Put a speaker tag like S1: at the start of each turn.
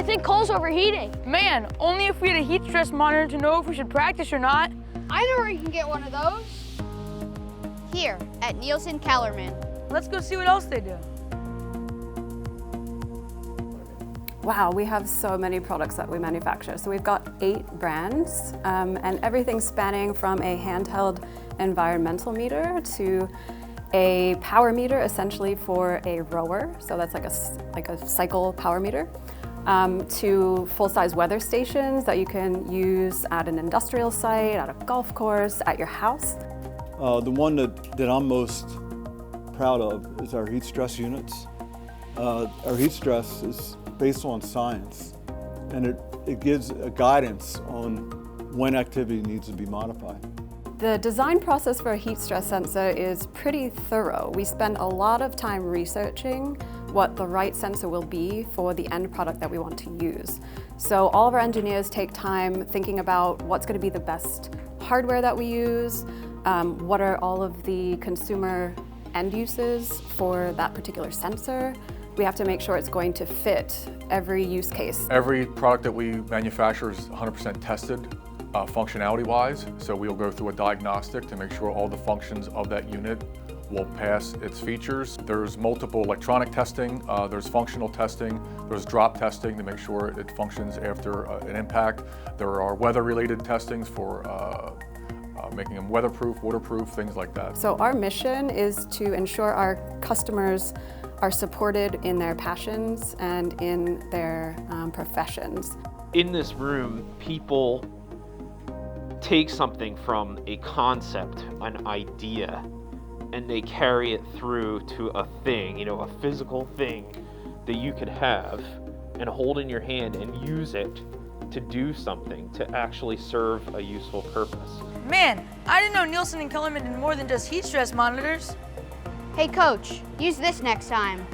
S1: think Cole's overheating.
S2: Man, only if we had a heat stress monitor to know if we should practice or not.
S1: I know where you can get one of those.
S3: Here at Nielsen Kellerman.
S2: Let's go see what else they do.
S4: Wow, we have so many products that we manufacture. So we've got 8 brands, and everything spanning from a handheld environmental meter to a power meter, essentially for a rower. So that's like a cycle power meter, to full-size weather stations that you can use at an industrial site, at a golf course, at your house.
S5: The one that I'm most proud of is our heat stress units. Our heat stress is based on science, and it gives a guidance on when activity needs to be modified.
S4: The design process for a heat stress sensor is pretty thorough. We spend a lot of time researching what the right sensor will be for the end product that we want to use. So all of our engineers take time thinking about what's going to be the best hardware that we use, what are all of the consumer end uses for that particular sensor. We have to make sure it's going to fit every use case.
S6: Every product that we manufacture is 100% tested functionality-wise, so we'll go through a diagnostic to make sure all the functions of that unit will pass its features. There's multiple electronic testing, there's functional testing, there's drop testing to make sure it functions after an impact. There are weather-related testings for making them weatherproof, waterproof, things like that.
S4: So our mission is to ensure our customers are supported in their passions and in their professions.
S7: In this room, people take something from a concept, an idea, and they carry it through to a thing, a physical thing that you could have and hold in your hand and use it to do something, to actually serve a useful purpose.
S2: Man, I didn't know Nielsen and Kellerman did more than just heat stress monitors.
S3: Hey coach, use this next time.